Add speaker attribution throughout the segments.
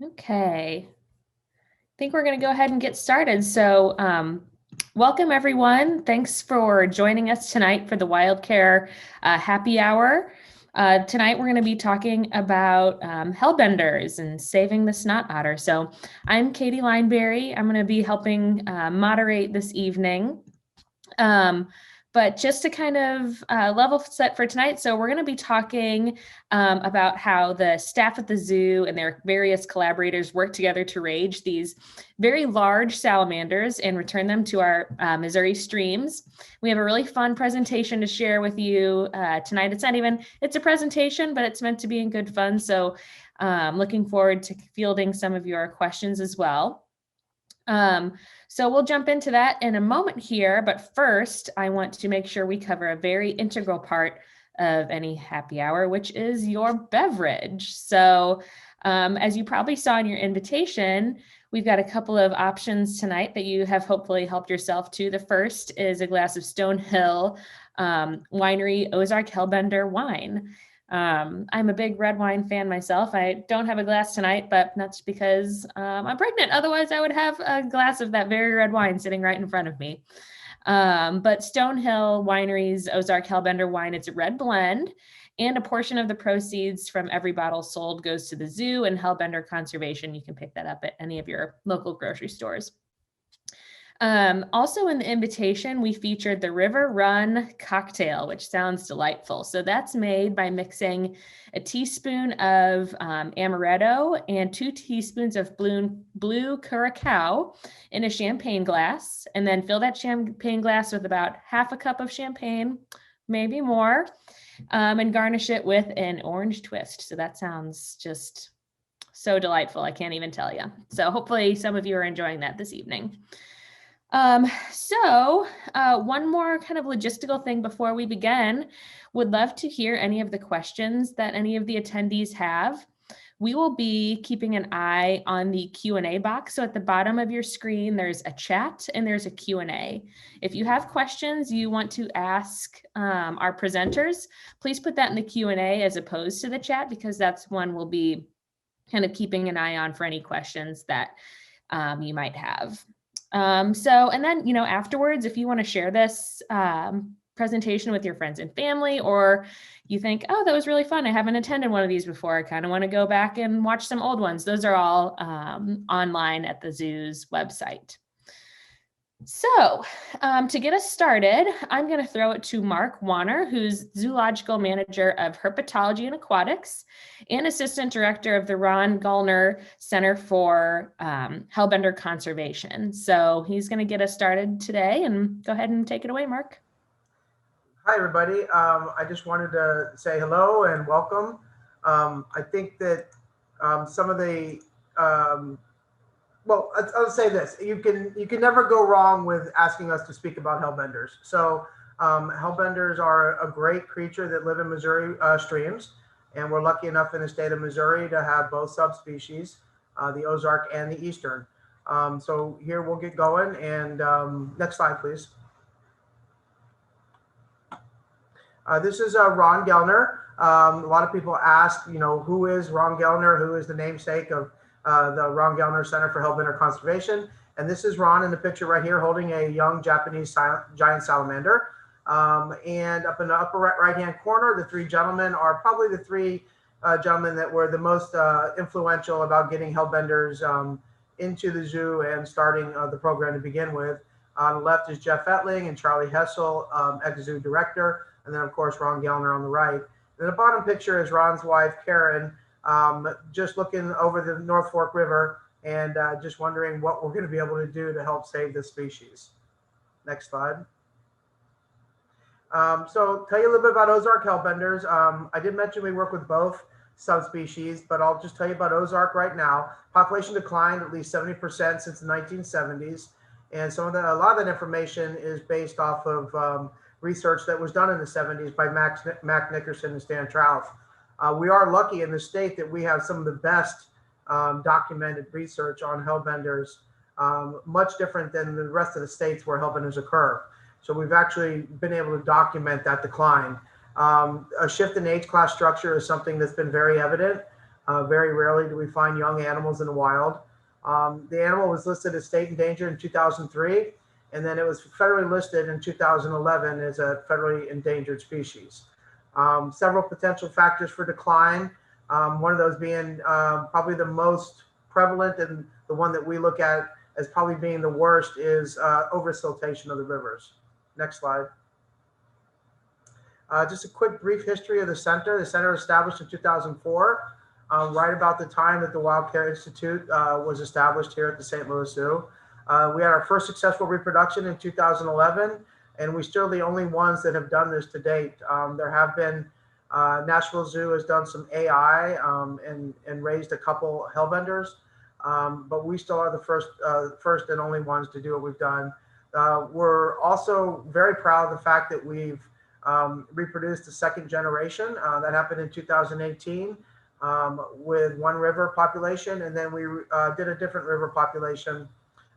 Speaker 1: Okay, I think we're going to go ahead and get started. So, welcome everyone. Thanks for joining us tonight for the WildCare happy hour. Tonight we're going to be talking about hellbenders and saving the snot otter. So, I'm Katie Lineberry. I'm going to be helping moderate this evening. But just to kind of level set for tonight, so we're going to be talking about how the staff at the zoo and their various collaborators work together to raise these very large salamanders and return them to our Missouri streams. We have a really fun presentation to share with you tonight. It's a presentation, but it's meant to be in good fun. So looking forward to fielding some of your questions as well. So we'll jump into that in a moment here, but first I want to make sure we cover a very integral part of any happy hour, which is your beverage. So as you probably saw in your invitation, we've got a couple of options tonight that you have hopefully helped yourself to. The first is a glass of Stonehill Winery Ozark Hellbender wine. I'm a big red wine fan myself. I don't have a glass tonight, but that's because I'm pregnant. Otherwise, I would have a glass of that very red wine sitting right in front of me. But Stonehill Winery's Ozark Hellbender wine, it's a red blend, and a portion of the proceeds from every bottle sold goes to the zoo and Hellbender Conservation. You can pick that up at any of your local grocery stores. Also in the invitation, we featured the River Run cocktail, which sounds delightful. So that's made by mixing a teaspoon of amaretto and 2 teaspoons of blue curacao in a champagne glass, and then fill that champagne glass with about half a cup of champagne, maybe more, and garnish it with an orange twist. So that sounds just so delightful. I can't even tell you. So hopefully some of you are enjoying that this evening. One more kind of logistical thing before we begin. Would love to hear any of the questions that any of the attendees have. We will be keeping an eye on the Q&A box. So at the bottom of your screen, there's a chat and there's a Q&A. If you have questions you want to ask our presenters, please put that in the Q&A as opposed to the chat, because that's one we'll be kind of keeping an eye on for any questions that you might have. And then, afterwards, if you want to share this presentation with your friends and family, or you think, oh, that was really fun, I haven't attended one of these before, I kind of want to go back and watch some old ones, those are all online at the zoo's website. So to get us started, I'm going to throw it to Mark Warner, who's Zoological Manager of Herpetology and Aquatics and Assistant Director of the Ron Goellner Center for Hellbender Conservation. So he's going to get us started today, and go ahead and take it away, Mark.
Speaker 2: Hi, everybody. I just wanted to say hello and welcome. I think that some of the well, I'll say this: you can never go wrong with asking us to speak about hellbenders. So, hellbenders are a great creature that live in Missouri streams, and we're lucky enough in the state of Missouri to have both subspecies, the Ozark and the Eastern. So here we'll get going, and next slide, please. This is Ron Goellner. A lot of people ask, who is Ron Goellner? Who is the namesake of the Ron Goellner Center for Hellbender Conservation? And this is Ron in the picture right here holding a young Japanese giant salamander. And up in the upper right-hand corner, the 3 gentlemen are probably the 3 gentlemen that were the most influential about getting hellbenders into the zoo and starting the program to begin with. On the left is Jeff Ettling and Charlie Hoessle, ex-zoo director. And then, of course, Ron Goellner on the right. And the bottom picture is Ron's wife, Karen, just looking over the North Fork River and just wondering what we're going to be able to do to help save this species. Next slide. So tell you a little bit about Ozark hellbenders. I did mention we work with both subspecies, but I'll just tell you about Ozark right now. Population declined at least 70% since the 1970s. And a lot of that information is based off of research that was done in the 70s by Mac Nickerson and Stan Trout. We are lucky in the state that we have some of the best documented research on hellbenders, much different than the rest of the states where hellbenders occur. So we've actually been able to document that decline. A shift in age class structure is something that's been very evident. Very rarely do we find young animals in the wild. The animal was listed as state endangered in 2003, and then it was federally listed in 2011 as a federally endangered species. Several potential factors for decline, one of those being probably the most prevalent and the one that we look at as probably being the worst is oversiltation of the rivers. Next slide. Just a quick brief history of the center. The center was established in 2004, right about the time that the WildCare Institute was established here at the St. Louis Zoo. We had our first successful reproduction in 2011, and we're still the only ones that have done this to date. There have been, Nashville Zoo has done some AI and raised a couple hellbenders, but we still are the first and only ones to do what we've done. We're also very proud of the fact that we've reproduced the second generation. That happened in 2018 with one river population, and then we did a different river population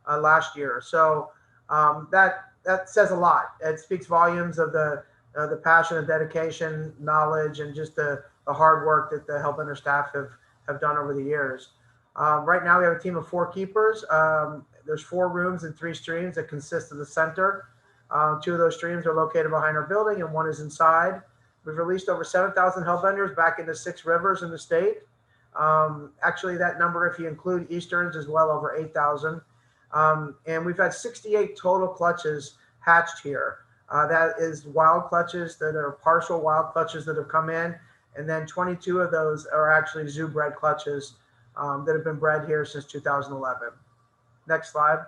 Speaker 2: last year. So that says a lot. It speaks volumes of the passion and dedication, knowledge, and just the hard work that the Hellbender staff have done over the years. Right now we have a team of 4 keepers. There's 4 rooms and 3 streams that consist of the center. 2 of those streams are located behind our building and 1 is inside. We've released over 7,000 hellbenders back into 6 rivers in the state. Actually, that number, if you include Easterns, is well over 8,000. And we've had 68 total clutches hatched here. That is wild clutches that are partial wild clutches that have come in. And then 22 of those are actually zoo bred clutches that have been bred here since 2011. Next slide.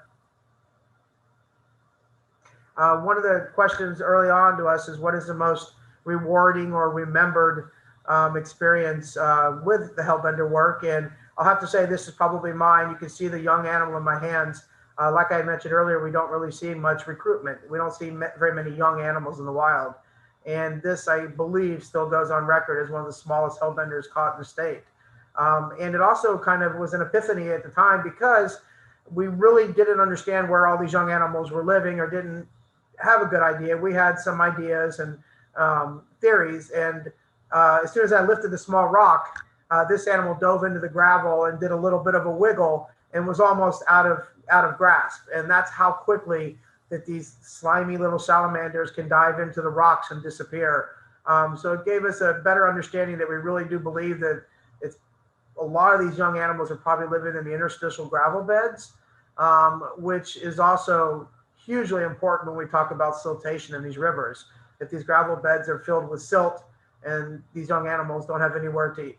Speaker 2: One of the questions early on to us is what is the most rewarding or remembered experience with the Hellbender work? And I'll have to say this is probably mine. You can see the young animal in my hands. Like I mentioned earlier, we don't really see much recruitment. We don't see very many young animals in the wild. And this, I believe, still goes on record as one of the smallest hellbenders caught in the state. And it also kind of was an epiphany at the time because we really didn't understand where all these young animals were living or didn't have a good idea. We had some ideas and theories. And as soon as I lifted the small rock, this animal dove into the gravel and did a little bit of a wiggle and was almost out of grasp. And that's how quickly that these slimy little salamanders can dive into the rocks and disappear. So it gave us a better understanding that we really do believe that it's a lot of these young animals are probably living in the interstitial gravel beds, which is also hugely important when we talk about siltation in these rivers. If these gravel beds are filled with silt and these young animals don't have anywhere to,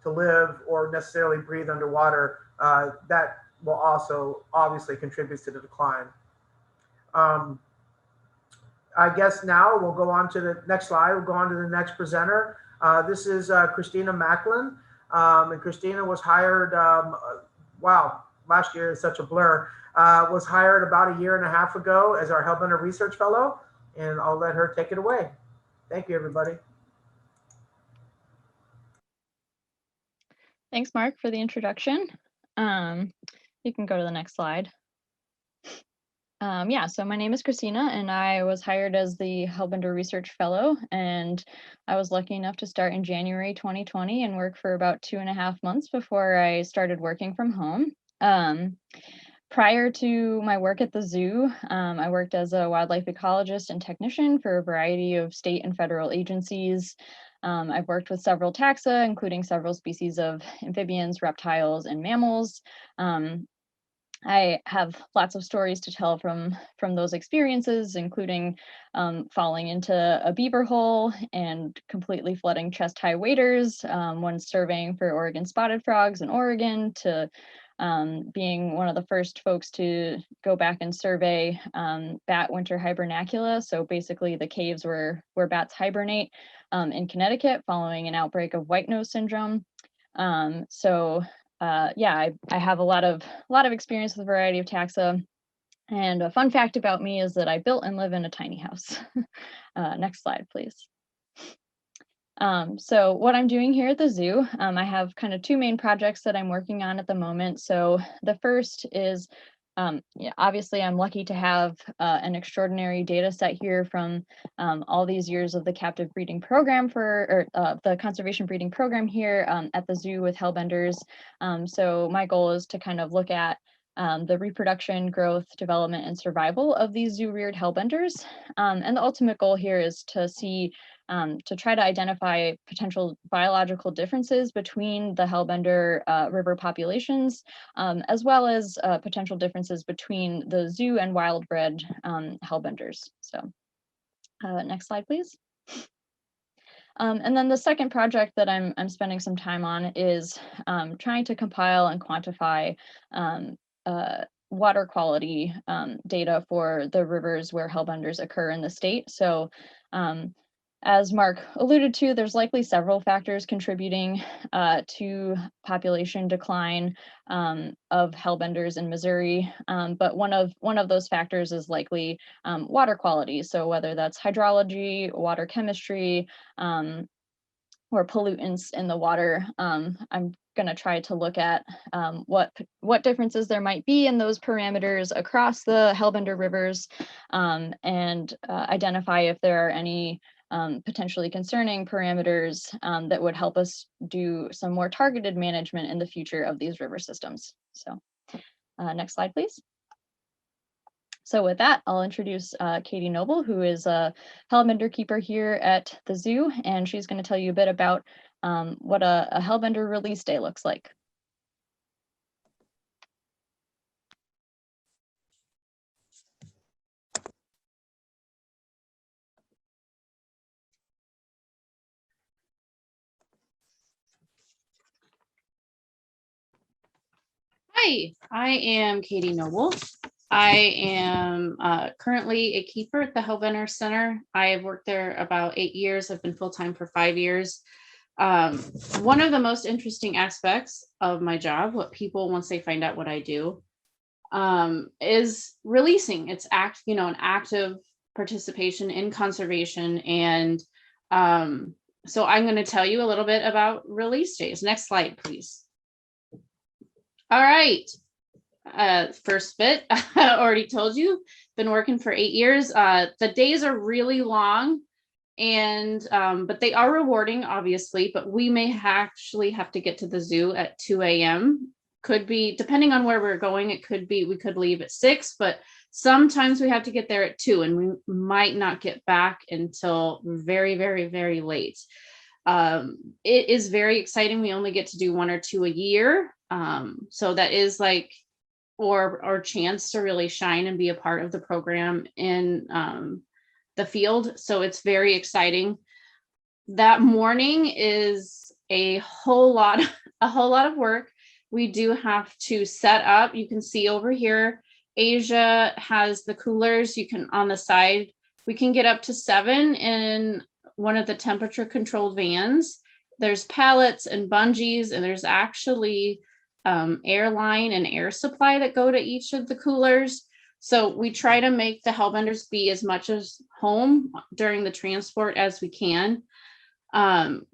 Speaker 2: to live or necessarily breathe underwater, that will also obviously contribute to the decline. I guess now we'll go on to the next slide. We'll go on to the next presenter. This is Christina Macklin. And Christina was hired, wow, last year is such a blur, was hired about 1.5 years ago as our Hellbender Research Fellow, and I'll let her take it away. Thank you, everybody.
Speaker 3: Thanks, Mark, for the introduction. You can go to the next slide. Yeah, so my name is Christina, and I was hired as the Hellbender Research Fellow, and I was lucky enough to start in January 2020 and work for about 2.5 months before I started working from home. Prior to my work at the zoo, I worked as a wildlife ecologist and technician for a variety of state and federal agencies. I've worked with several taxa, including several species of amphibians, reptiles, and mammals. I have lots of stories to tell from those experiences, including falling into a beaver hole and completely flooding chest-high waders when surveying for Oregon spotted frogs in Oregon, to being one of the first folks to go back and survey bat winter hibernacula. So basically the caves where bats hibernate in Connecticut following an outbreak of white nose syndrome. Yeah, I have a lot of experience with a variety of taxa. And a fun fact about me is that I built and live in a tiny house. Next slide, please. So what I'm doing here at the zoo, I have kind of 2 main projects that I'm working on at the moment. So the first is yeah, obviously I'm lucky to have an extraordinary data set here from all these years of the captive breeding program the conservation breeding program here at the zoo with hellbenders. So my goal is to kind of look at the reproduction, growth, development, and survival of these zoo-reared hellbenders. And the ultimate goal here is to see, to try to identify potential biological differences between the hellbender river populations, as well as potential differences between the zoo and wild-bred hellbenders. So next slide, please. And then the second project that I'm spending some time on is trying to compile and quantify water quality data for the rivers where hellbenders occur in the state. So as Mark alluded to, there's likely several factors contributing to population decline of hellbenders in Missouri, but one of those factors is likely water quality. So whether that's hydrology, water chemistry, or pollutants in the water, I'm going to try to look at what differences there might be in those parameters across the hellbender rivers, and identify if there are any potentially concerning parameters that would help us do some more targeted management in the future of these river systems. So next slide, please. So with that, I'll introduce Katie Noble, who is a hellbender keeper here at the zoo, and she's going to tell you a bit about what a hellbender release day looks like.
Speaker 4: Hi, I am Katie Noble. I am currently a keeper at the Hellbender Center. I have worked there about 8 years. I've been full-time for 5 years. One of the most interesting aspects of my job, what people, once they find out what I do, is releasing. It's an active participation in conservation. And so I'm going to tell you a little bit about release days. Next slide, please. All right. First bit, I already told you, been working for 8 years. The days are really long, and but they are rewarding, obviously, but we may actually have to get to the zoo at 2 a.m. Could be, depending on where we're going, it could be, we could leave at 6, but sometimes we have to get there at 2, and we might not get back until very, very, very late. It is very exciting. We only get to do 1 or 2 a year. So that is like our chance to really shine and be a part of the program in the field. So it's very exciting. That morning is a whole lot of work. We do have to set up. You can see over here, Asia has the coolers. You can, on the side, we can get up to 7 in one of the temperature controlled vans. There's pallets and bungees, and there's actually airline and air supply that go to each of the coolers. So we try to make the hellbenders be as much as home during the transport as we can.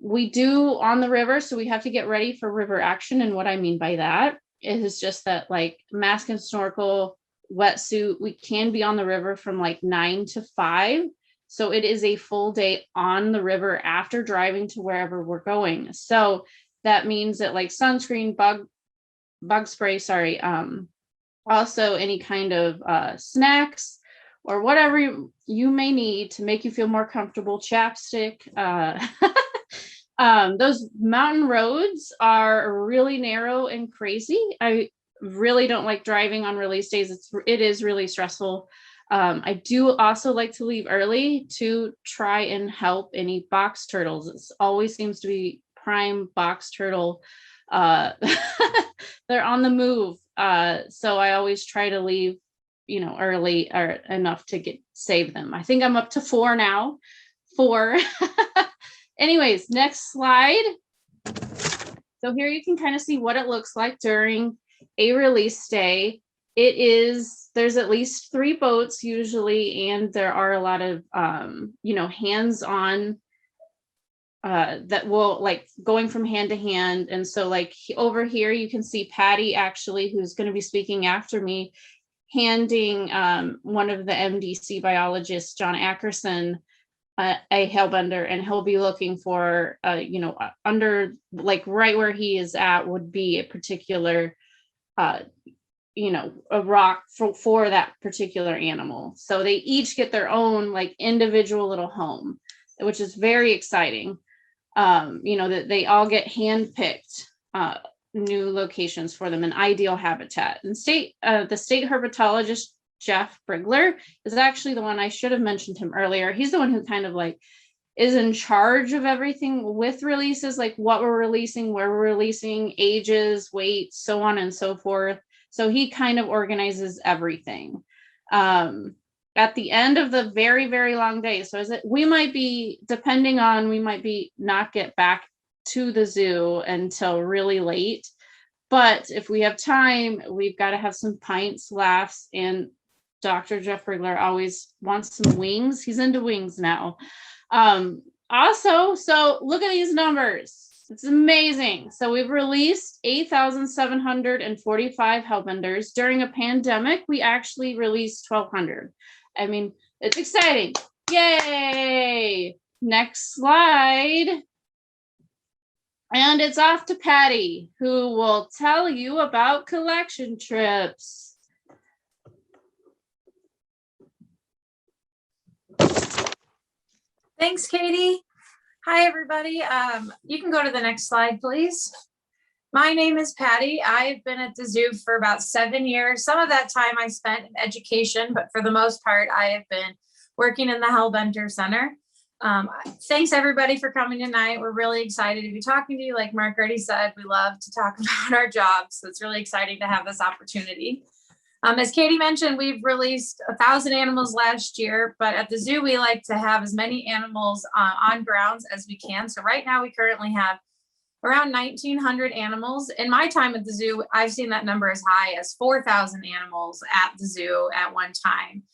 Speaker 4: We do on the river, so we have to get ready for river action. And what I mean by that is just that, like, mask and snorkel, wetsuit, we can be on the river from like 9 to 5. So it is a full day on the river after driving to wherever we're going. So that means that, like, sunscreen, bug spray, also any kind of snacks or whatever you may need to make you feel more comfortable, chapstick. Those mountain roads are really narrow and crazy. I really don't like driving on release days. It is really stressful. I do also like to leave early to try and help any box turtles. It always seems to be prime box turtle. They're on the move. So I always try to leave, early or enough to save them. I think I'm up to 4 now. 4. Anyways, next slide. So here you can kind of see what it looks like during a release day. There's at least 3 boats usually, and there are a lot of, hands-on that will, like, going from hand to hand. And so, like, over here, you can see Patty, actually, who's going to be speaking after me. handing one of the MDC biologists, John Ackerson, a hellbender, and he'll be looking for, under, like, right where he is at would be a particular, a rock for that particular animal. So they each get their own, like, individual little home, which is very exciting. That they all get handpicked new locations for them, an ideal habitat. And the state herpetologist, Jeff Brigler, is actually the one, I should have mentioned him earlier. He's the one who kind of like is in charge of everything with releases, like what we're releasing, where we're releasing, ages, weight, so on and so forth. So he kind of organizes everything. At the end of the very, very long day. So we might be not get back to the zoo until really late. But if we have time, we've got to have some pints, laughs, and Dr. Jeff Brigler always wants some wings. He's into wings now. Also, so look at these numbers. It's amazing. So we've released 8,745 hellbenders. During a pandemic, we actually released 1,200. I mean, it's exciting. Yay! Next slide. And it's off to Patty, who will tell you about collection trips.
Speaker 5: Thanks, Katie. Hi, everybody. You can go to the next slide, please. My name is Patty. I've been at the zoo for about 7 years. Some of that time I spent in education, but for the most part, I have been working in the Hellbender Center. Thanks, everybody, for coming tonight. We're really excited to be talking to you. Like Mark already said, we love to talk about our jobs, so it's really exciting to have this opportunity. As Katie mentioned, we've released 1,000 animals last year, but at the zoo, we like to have as many animals on grounds as we can. So right now we currently have around 1,900 animals. In my time at the zoo, I've seen that number as high as 4,000 animals at the zoo at one time.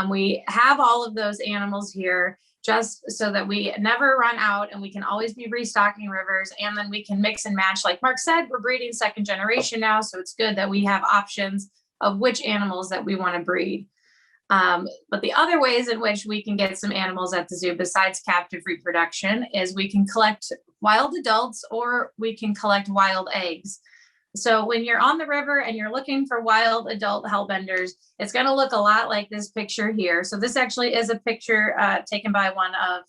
Speaker 5: We have all of those animals here just so that we never run out and we can always be restocking rivers, and then we can mix and match. Like Mark said, we're breeding second generation now, so it's good that we have options of which animals that we want to breed. But the other ways in which we can get some animals at the zoo besides captive reproduction is we can collect wild adults or we can collect wild eggs. So when you're on the river and you're looking for wild adult hellbenders, it's going to look a lot like this picture here. So this actually is a picture taken by one of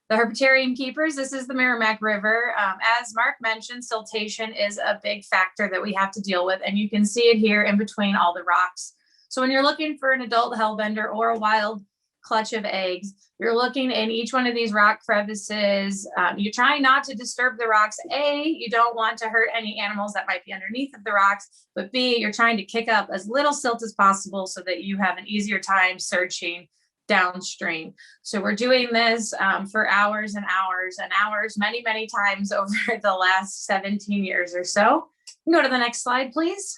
Speaker 5: the herpetarium keepers. This is the Merrimack River. As Mark mentioned, siltation is a big factor that we have to deal with, and you can see it here in between all the rocks. So when you're looking for an adult hellbender or a wild clutch of eggs, you're looking in each one of these rock crevices. You're trying not to disturb the rocks. A, you don't want to hurt any animals that might be underneath of the rocks, but B, you're trying to kick up as little silt as possible so that you have an easier time searching downstream. So we're doing this for hours and hours and hours, many, many times over the last 17 years or so. Go to the next slide, please.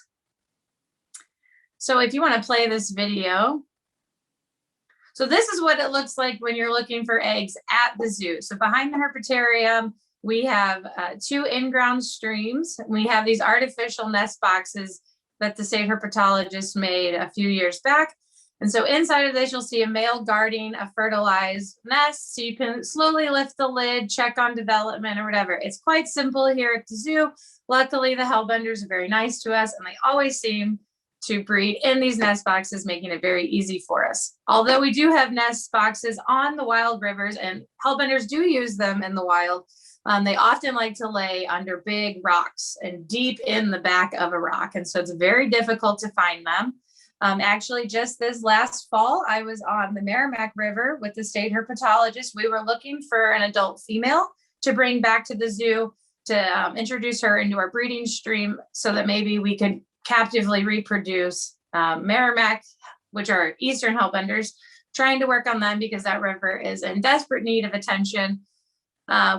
Speaker 5: So if you want to play this video. So this is what it looks like when you're looking for eggs at the zoo. So behind the herpetarium, we have 2 in-ground streams. We have these artificial nest boxes that the state herpetologist made a few years back. And so inside of this, you'll see a male guarding a fertilized nest. So you can slowly lift the lid, check on development or whatever. It's quite simple here at the zoo. Luckily, the hellbenders are very nice to us, and they always seem to breed in these nest boxes, making it very easy for us. Although we do have nest boxes on the wild rivers, and hellbenders do use them in the wild, they often like to lay under big rocks and deep in the back of a rock. And so it's very difficult to find them. Actually, just this last fall, I was on the Merrimack River with the state herpetologist. We were looking for an adult female to bring back to the zoo to introduce her into our breeding stream so that maybe we could captively reproduce Merrimack, which are eastern hellbenders, trying to work on them because that river is in desperate need of attention.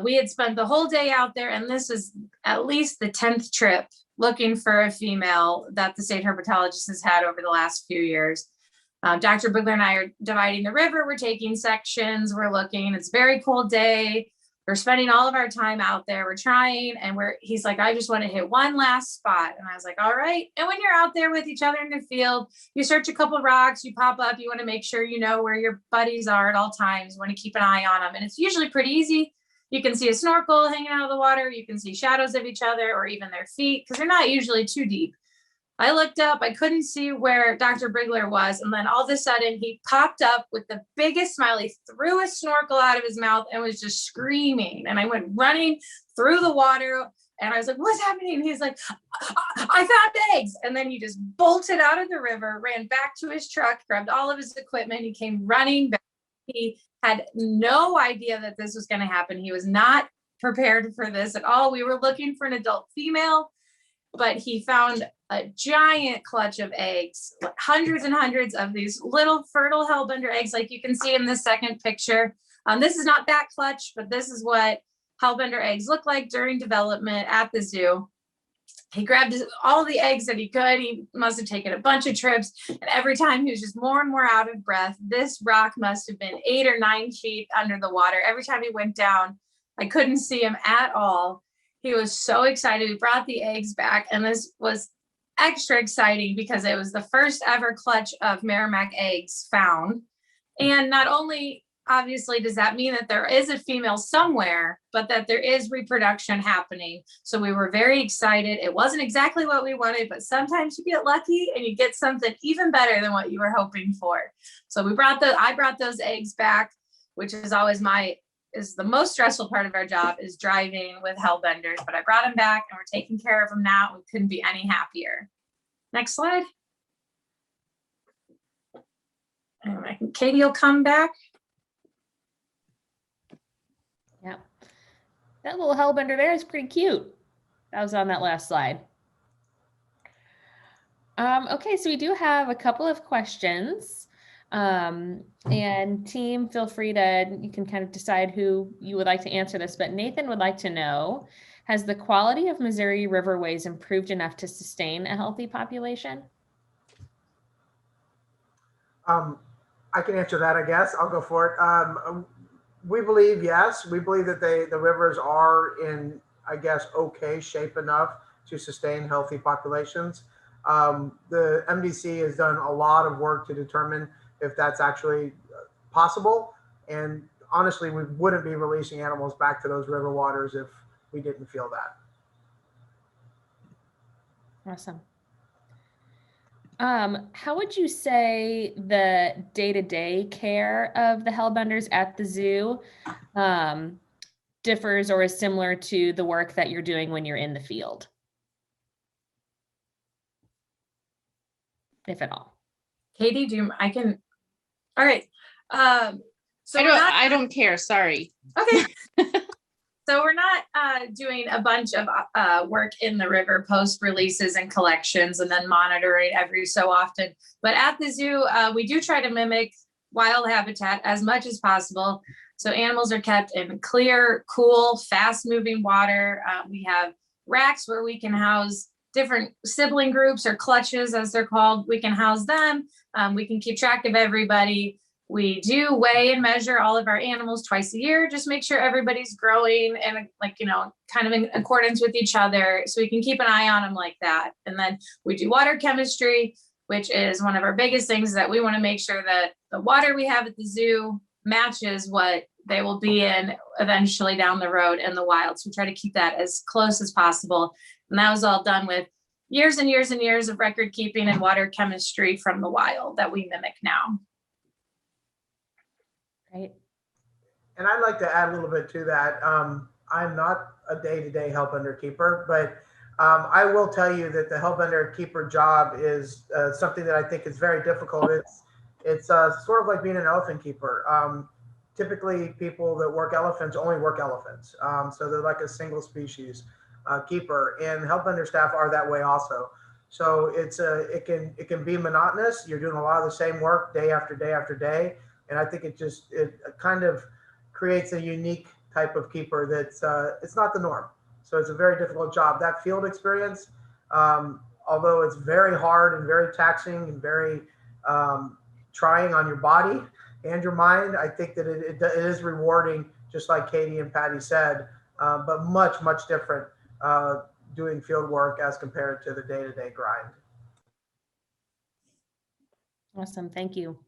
Speaker 5: We had spent the whole day out there, and this is at least the 10th trip looking for a female that the state herpetologist has had over the last few years. Dr. Brigler and I are dividing the river. We're taking sections. We're looking. It's a very cold day. we're spending all of our time out there. We're trying, and he's like, I just want to hit one last spot. And I was like, all right. And when you're out there with each other in the field, you search a couple of rocks, you pop up, you want to make sure you know where your buddies are at all times. You want to keep an eye on them. And it's usually pretty easy. You can see a snorkel hanging out of the water. You can see shadows of each other or even their feet, because they're not usually too deep. I looked up, I couldn't see where Dr. Brigler was. And then all of a sudden he popped up with the biggest smile. He threw a snorkel out of his mouth and was just screaming. And I went running through the water and I was like, what's happening? He's like, I found eggs. And then he just bolted out of the river, ran back to his truck, grabbed all of his equipment. He came running back. He had no idea that this was going to happen. He was not prepared for this at all. We were looking for an adult female, but he found a giant clutch of eggs, hundreds and hundreds of these little fertile hellbender eggs, like you can see in this second picture. This is not that clutch, but this is what hellbender eggs look like during development at the zoo. He grabbed all the eggs that he could. He must have taken a bunch of trips, and every time he was just more and more out of breath. This rock must have been 8 or 9 feet under the water. Every time he went down, I couldn't see him at all. He was so excited. He brought the eggs back, and this was extra exciting because it was the first ever clutch of Merrimack eggs found. And not only, obviously, does that mean that there is a female somewhere, but that there is reproduction happening. So we were very excited. It wasn't exactly what we wanted, but sometimes you get lucky and you get something even better than what you were hoping for. So I brought those eggs back, which is always is the most stressful part of our job, is driving with hellbenders, but I brought them back and we're taking care of them now. We couldn't be any happier. Next slide. And I think Katie will come back.
Speaker 1: Yeah. That little hellbender there is pretty cute. That was on that last slide. Okay, so we do have a couple of questions. And team, feel free you can kind of decide who you would like to answer this, but Nathan would like to know, has the quality of Missouri riverways improved enough to sustain a healthy population?
Speaker 2: I can answer that, I guess. I'll go for it. We believe, yes, we believe that the rivers are in, I guess, okay shape enough to sustain healthy populations. The MDC has done a lot of work to determine if that's actually possible. And honestly, we wouldn't be releasing animals back to those river waters if we didn't feel that.
Speaker 1: Awesome. How would you say the day-to-day care of the hellbenders at the zoo differs or is similar to the work that you're doing when you're in the field, if at all?
Speaker 5: Katie, all right. So
Speaker 4: I don't care. Sorry.
Speaker 5: Okay. So we're not doing a bunch of work in the river, post releases and collections and then monitoring every so often. But at the zoo, we do try to mimic wild habitat as much as possible. So animals are kept in clear, cool, fast moving water. We have racks where we can house different sibling groups or clutches, as they're called. We can house them. We can keep track of everybody. We do weigh and measure all of our animals twice a year, just make sure everybody's growing and kind of in accordance with each other, so we can keep an eye on them like that. And then we do water chemistry, which is one of our biggest things, that we want to make sure that the water we have at the zoo matches what they will be in eventually down the road in the wild. So we try to keep that as close as possible. And that was all done with years and years and years of record keeping and water chemistry from the wild that we mimic now.
Speaker 1: Right.
Speaker 2: And I'd like to add a little bit to that. I'm not a day-to-day hellbender keeper, but I will tell you that the hellbender keeper job is something that I think is very difficult. It's sort of like being an elephant keeper. Typically, people that work elephants only work elephants, so they're like a single species keeper, and hellbender staff are that way also. So it can be monotonous. You're doing a lot of the same work day after day after day. And I think it kind of creates a unique type of keeper that's it's not the norm. So it's a very difficult job. That field experience, although it's very hard and very taxing and very trying on your body and your mind, I think that it is rewarding just like Katie and Patty said, but much, much different doing field work as compared to the day-to-day grind.
Speaker 1: Awesome, thank you.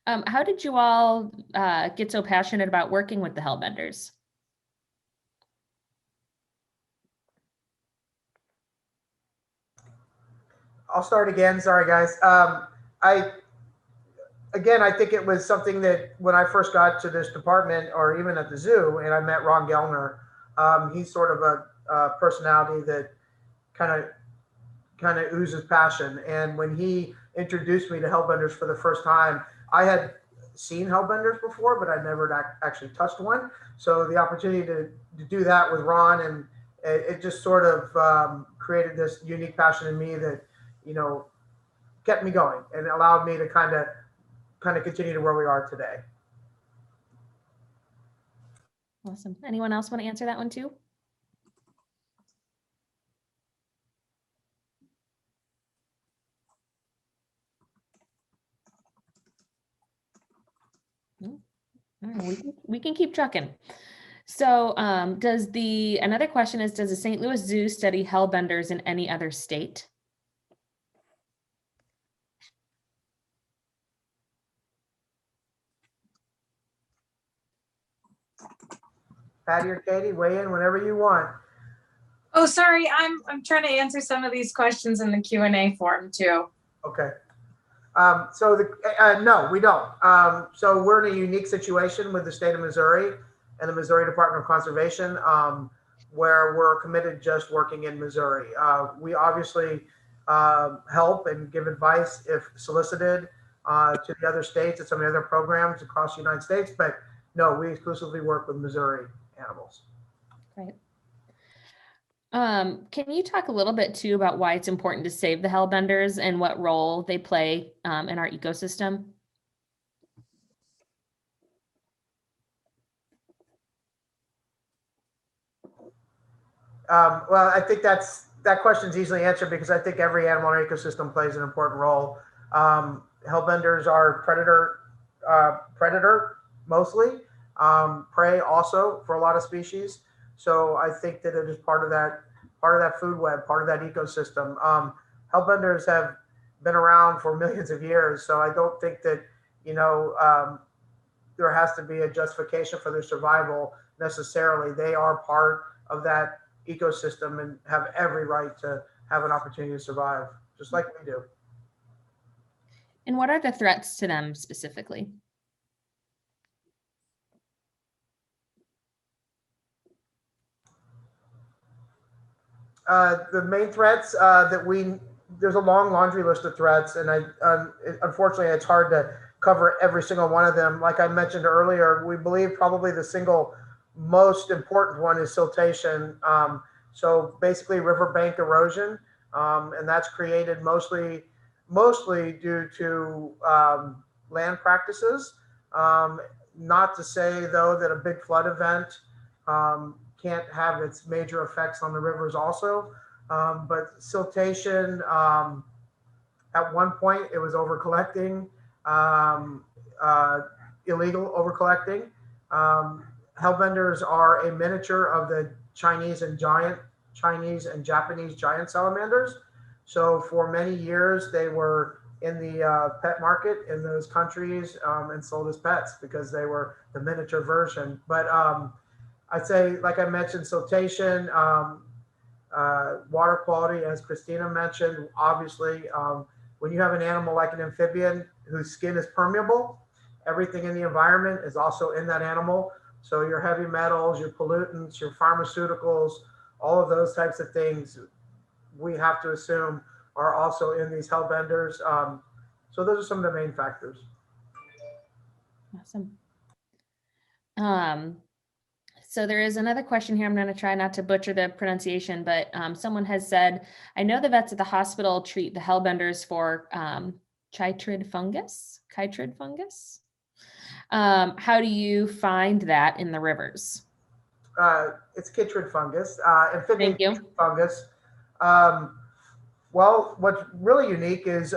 Speaker 1: How did you all get so passionate about working with the Hellbenders?
Speaker 2: I'll start again. Sorry, guys. I think it was something that when I first got to this department, or even at the zoo, and I met Ron Goellner, he's sort of a personality that kind of oozes passion. And when he introduced me to Hellbenders for the first time, I had seen Hellbenders before, but I'd never actually touched one. So the opportunity to do that with Ron, and it just sort of created this unique passion in me that, kept me going and allowed me to kind of continue to where we are today.
Speaker 1: Awesome. Anyone else want to answer that one too? All right, we can keep trucking. So another question is, does the St. Louis Zoo study Hellbenders in any other state?
Speaker 2: Patty or Katie, weigh in whenever you want.
Speaker 5: Oh, sorry, I'm trying to answer some of these questions in the Q&A form too.
Speaker 2: Okay. No, we don't. So we're in a unique situation with the state of Missouri and the Missouri Department of Conservation, where we're committed just working in Missouri. We obviously help and give advice if solicited to the other states and some of the other programs across the United States, but no, we exclusively work with Missouri animals.
Speaker 1: Right. Can you talk a little bit too about why it's important to save the Hellbenders and what role they play in our ecosystem?
Speaker 2: Well, I think that question's easily answered because I think every animal in our ecosystem plays an important role. Hellbenders are predator mostly, prey also for a lot of species. So I think that it is part of that food web, part of that ecosystem. Hellbenders have been around for millions of years, so I don't think that there has to be a justification for their survival necessarily. They are part of that ecosystem and have every right to have an opportunity to survive, just like we do.
Speaker 1: And what are the threats to them specifically?
Speaker 2: The main threats there's a long laundry list of threats, and unfortunately it's hard to cover every single one of them. Like I mentioned earlier, we believe probably the single most important one is siltation. So basically riverbank erosion, and that's created mostly due to land practices. Not to say though that a big flood event can't have its major effects on the rivers also. But siltation, at one point it was over collecting, illegal over collecting. Hellbenders are a miniature of the Chinese and Japanese giant salamanders. So for many years they were in the pet market in those countries and sold as pets because they were the miniature version. But I'd say, like I mentioned, siltation, water quality, as Christina mentioned, obviously, when you have an animal like an amphibian whose skin is permeable, everything in the environment is also in that animal. So your heavy metals, your pollutants, your pharmaceuticals, all of those types of things, we have to assume are also in these hellbenders. So those are some of the main factors.
Speaker 1: Awesome. So there is another question here. I'm going to try not to butcher the pronunciation, but someone has said, I know the vets at the hospital treat the hellbenders for chytrid fungus. How do you find that in the rivers?
Speaker 2: It's chytrid fungus, amphibian
Speaker 1: Thank you.
Speaker 2: chytrid fungus. Well, what's really unique is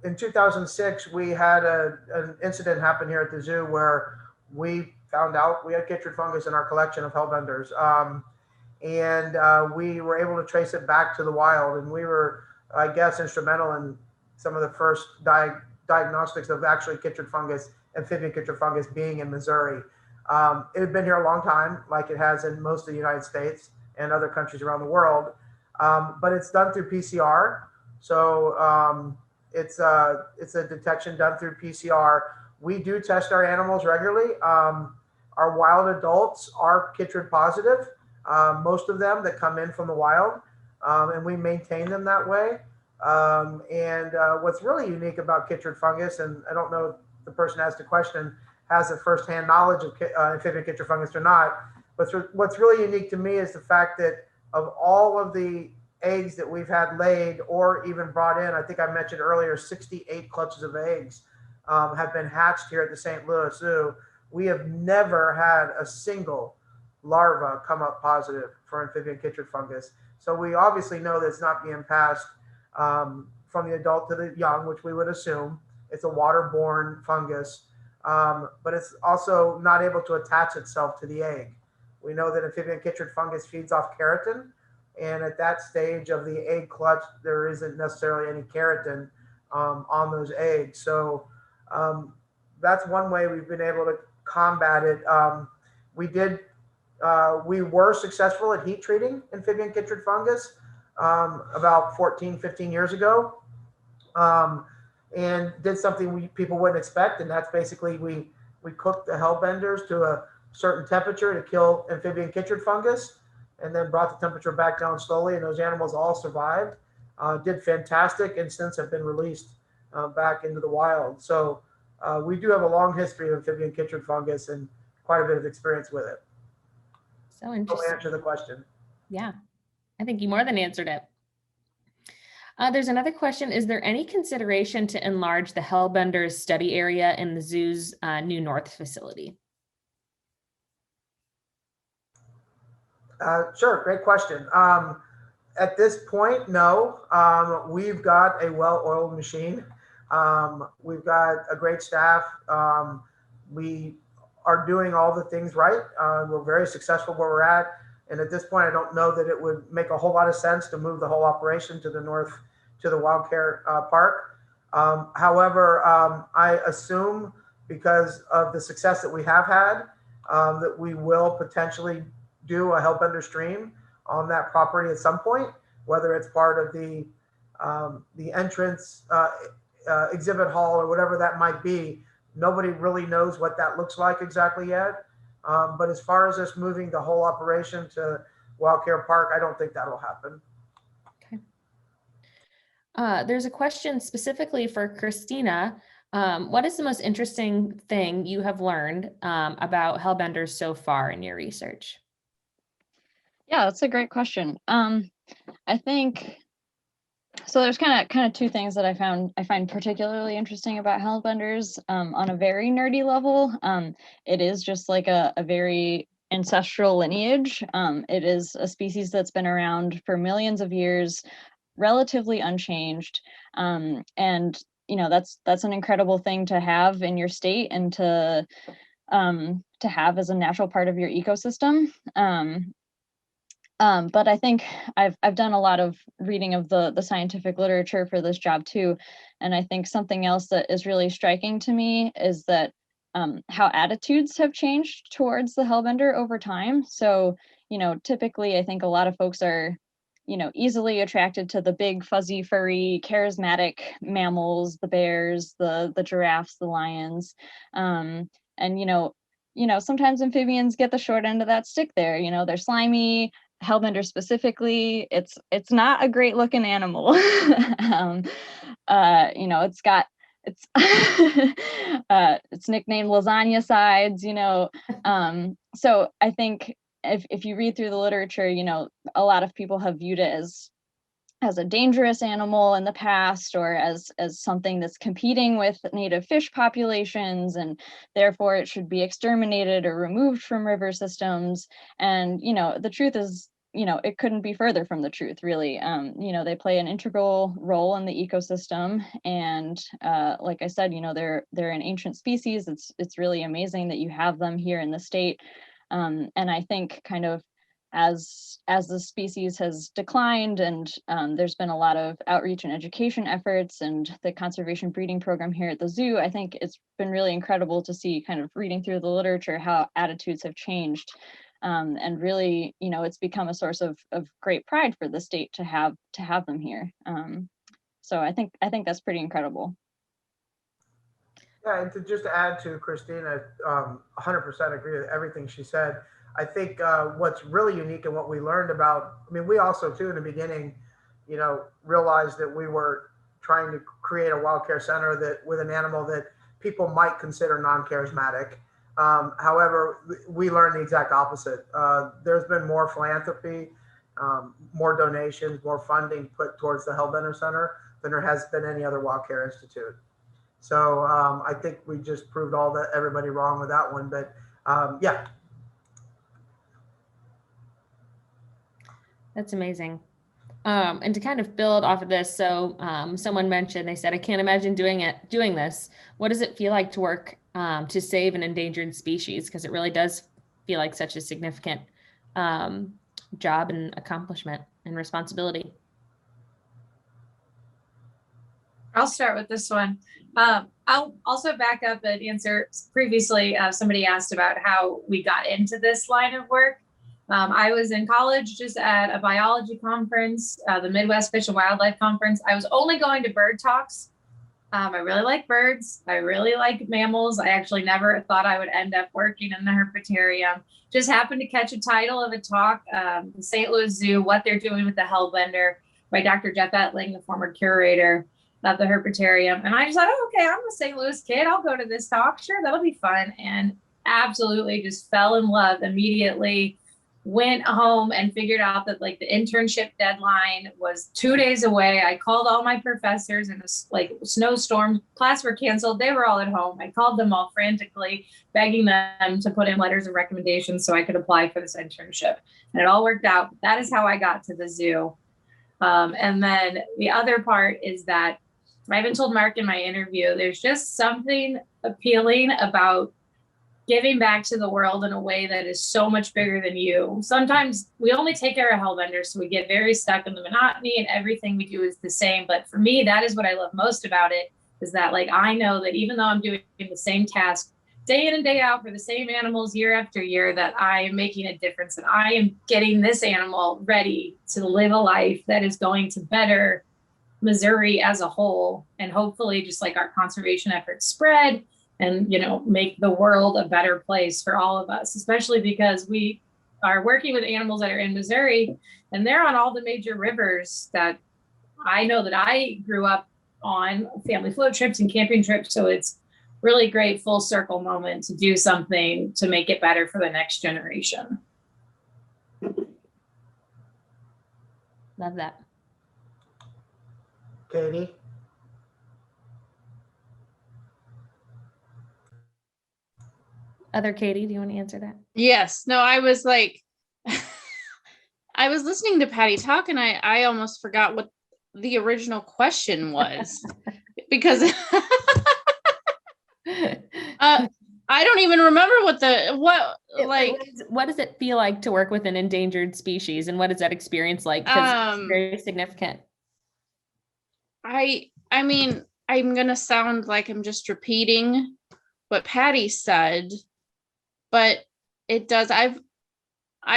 Speaker 2: in 2006, we had an incident happen here at the zoo where we found out we had chytrid fungus in our collection of hellbenders. We were able to trace it back to the wild, and we were, I guess, instrumental in some of the first diagnostics of actually chytrid fungus, amphibian chytrid fungus, being in Missouri. It had been here a long time, like it has in most of the United States and other countries around the world, but it's done through PCR. So it's a detection done through PCR. We do test our animals regularly. Our wild adults are chytrid positive, most of them that come in from the wild, and we maintain them that way. What's really unique about chytrid fungus, and I don't know if the person asked the question has a firsthand knowledge of amphibian chytrid fungus or not, but what's really unique to me is the fact that of all of the eggs that we've had laid or even brought in, I think I mentioned earlier, 68 clutches of eggs have been hatched here at the St. Louis Zoo. We have never had a single larva come up positive for amphibian chytrid fungus. So we obviously know that it's not being passed from the adult to the young, which we would assume. It's a waterborne fungus, but it's also not able to attach itself to the egg. We know that amphibian chytrid fungus feeds off keratin, and at that stage of the egg clutch, there isn't necessarily any keratin on those eggs. So that's one way we've been able to combat it. We were successful at heat treating amphibian chytrid fungus about 14, 15 years ago, and did something people wouldn't expect, and that's basically we cooked the hellbenders to a certain temperature to kill amphibian chytrid fungus, and then brought the temperature back down slowly, and those animals all survived, did fantastic, and since have been released back into the wild. So we do have a long history of amphibian chytrid fungus and quite a bit of experience with it.
Speaker 1: So interesting.
Speaker 2: To answer the question.
Speaker 1: Yeah, I think you more than answered it. There's another question. Is there any consideration to enlarge the hellbenders study area in the zoo's new North facility?
Speaker 2: Sure, great question. At this point, no. We've got a well-oiled machine. We've got a great staff. We are doing all the things right. We're very successful where we're at. And at this point, I don't know that it would make a whole lot of sense to move the whole operation to the north, to the WildCare park. However, I assume because of the success that we have had, that we will potentially do a hellbender stream on that property at some point, whether it's part of the entrance exhibit hall or whatever that might be. Nobody really knows what that looks like exactly yet. But as far as us moving the whole operation to WildCare Park, I don't think that'll happen.
Speaker 1: Okay. There's a question specifically for Christina. What is the most interesting thing you have learned about hellbenders so far in your research?
Speaker 3: Yeah, that's a great question. I think so. There's kind of two things that I find particularly interesting about hellbenders. On a very nerdy level, it is just like a very ancestral lineage. It is a species that's been around for millions of years, relatively unchanged, and that's an incredible thing to have in your state and to have as a natural part of your ecosystem. But I think I've done a lot of reading of the scientific literature for this job too, and I think something else that is really striking to me is that how attitudes have changed towards the hellbender over time. So typically I think a lot of folks are easily attracted to the big fuzzy furry charismatic mammals, the bears, the giraffes, the lions, and sometimes amphibians get the short end of that stick there. They're slimy. Hellbender specifically, it's not a great looking animal. It's it's nicknamed lasagna sides, so I think if you read through the literature, a lot of people have viewed it as a dangerous animal in the past, or as something that's competing with native fish populations, and therefore it should be exterminated or removed from river systems. And the truth is, it couldn't be further from the truth, really. They play an integral role in the ecosystem, and like I said, they're an ancient species. It's really amazing that you have them here in the state, and I think kind of as the species has declined, and there's been a lot of outreach and education efforts, and the conservation breeding program here at the zoo, I think it's been really incredible to see, kind of reading through the literature, how attitudes have changed. And really, it's become a source of great pride for the state to have them here. So I think that's pretty incredible.
Speaker 2: Yeah, and to just add to Christina, 100% agree with everything she said. I think what's really unique and what we learned about, we also too in the beginning, realized that we were trying to create a wild care center that with an animal that people might consider non-charismatic. However, we learned the exact opposite. There's been more philanthropy, more donations, more funding put towards the Hellbender Center than there has been any other wild care institute. So I think we just proved everybody wrong with that one. But yeah.
Speaker 1: That's amazing. And to kind of build off of this, so someone mentioned, they said, I can't imagine doing this. What does it feel like to work to save an endangered species? Because it really does feel like such a significant job and accomplishment and responsibility.
Speaker 5: I'll start with this one. I'll also back up and answer previously. Somebody asked about how we got into this line of work. I was in college just at a biology conference, the Midwest Fish and Wildlife Conference. I was only going to bird talks. I really like birds. I really like mammals. I actually never thought I would end up working in the herpetarium. Just happened to catch a title of a talk, the St. Louis Zoo, what they're doing with the hellbender by Dr. Jeff Ettling, the former curator of the herpetarium. And I just thought, oh, okay, I'm a St. Louis kid. I'll go to this talk. Sure, that'll be fun. And absolutely just fell in love immediately. Went home and figured out that like the internship deadline was 2 days away. I called all my professors in a snowstorm. Class were canceled. They were all at home. I called them all frantically, begging them to put in letters of recommendation so I could apply for this internship. And it all worked out. That is how I got to the zoo. And then the other part is that I even told Mark in my interview, there's just something appealing about giving back to the world in a way that is so much bigger than you. Sometimes we only take care of hellbenders, so we get very stuck in the monotony and everything we do is the same. But for me, that is what I love most about it, is that like, I know that even though I'm doing the same task day in and day out for the same animals year after year, that I am making a difference and I am getting this animal ready to live a life that is going to better Missouri as a whole. And hopefully just like our conservation efforts spread and, make the world a better place for all of us, especially because we are working with animals that are in Missouri and they're on all the major rivers that I know that I grew up on, family float trips and camping trips. So it's really great full circle moment to do something to make it better for the next generation.
Speaker 1: Love that.
Speaker 2: Katie?
Speaker 1: Other Katie, do you want to answer that?
Speaker 4: Yes. No, I was like, I was listening to Patty talk and I almost forgot what the original question was because I don't even remember what does it feel like to work with an endangered species and what is that experience like? Because it's very significant. I mean, I'm going to sound like I'm just repeating what Patty said, but it does. I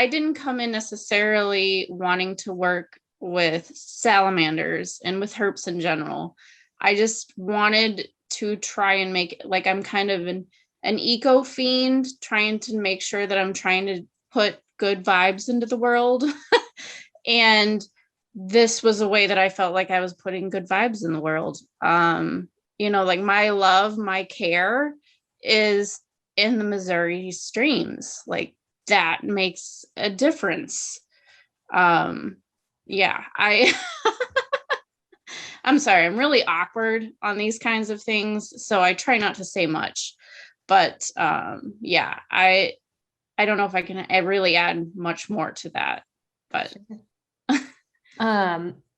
Speaker 4: didn't come in necessarily wanting to work with salamanders and with herps in general. I just wanted to try and make, like, I'm kind of an eco fiend, trying to make sure that I'm trying to put good vibes into the world. And this was a way that I felt like I was putting good vibes in the world. Like my love, my care is in the Missouri streams. Like that makes a difference. I'm sorry, I'm really awkward on these kinds of things, so I try not to say much. But I don't know if I can really add much more to that. but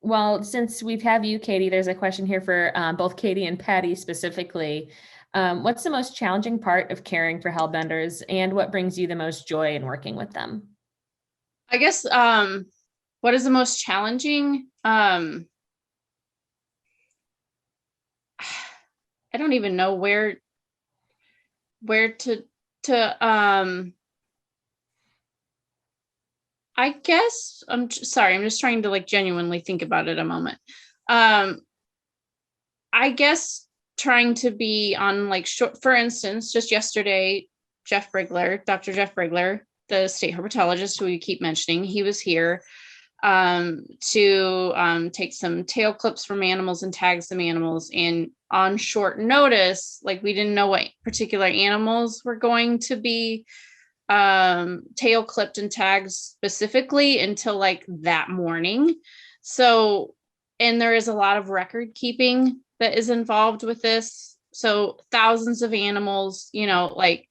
Speaker 1: Well, since we've have you, Katie, there's a question here for both Katie and Patty specifically. What's the most challenging part of caring for hellbenders, and what brings you the most joy in working with them?
Speaker 4: I guess what is the most challenging? I don't even know where to I guess sorry, I'm just trying to like genuinely think about it a moment. I guess trying to be on like short, for instance, just yesterday, Dr. Jeff Brigler, the state herpetologist who we keep mentioning, he was here to take some tail clips from animals and tag some animals. And on short notice, like we didn't know what particular animals were going to be tail clipped and tagged specifically until like that morning. So, and there is a lot of record keeping that is involved with this. So thousands of animals, you know, like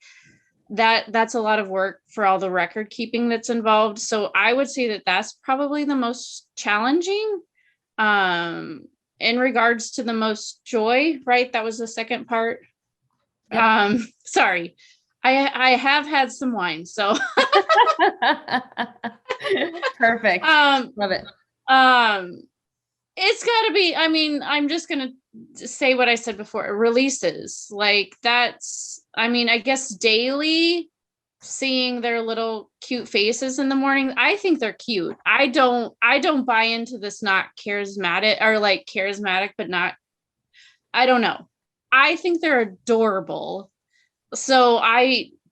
Speaker 4: that's a lot of work for all the record keeping that's involved. So I would say that that's probably the most challenging. In regards to the most joy, right? That was the second part. Yep. Sorry. I have had some wine, so
Speaker 1: perfect. Love it.
Speaker 4: It's got to be, I mean, I'm just going to say what I said before, releases like that's, I mean, I guess daily seeing their little cute faces in the morning, I think they're cute. I don't buy into this not charismatic or like charismatic, but not, I don't know. I think they're adorable. So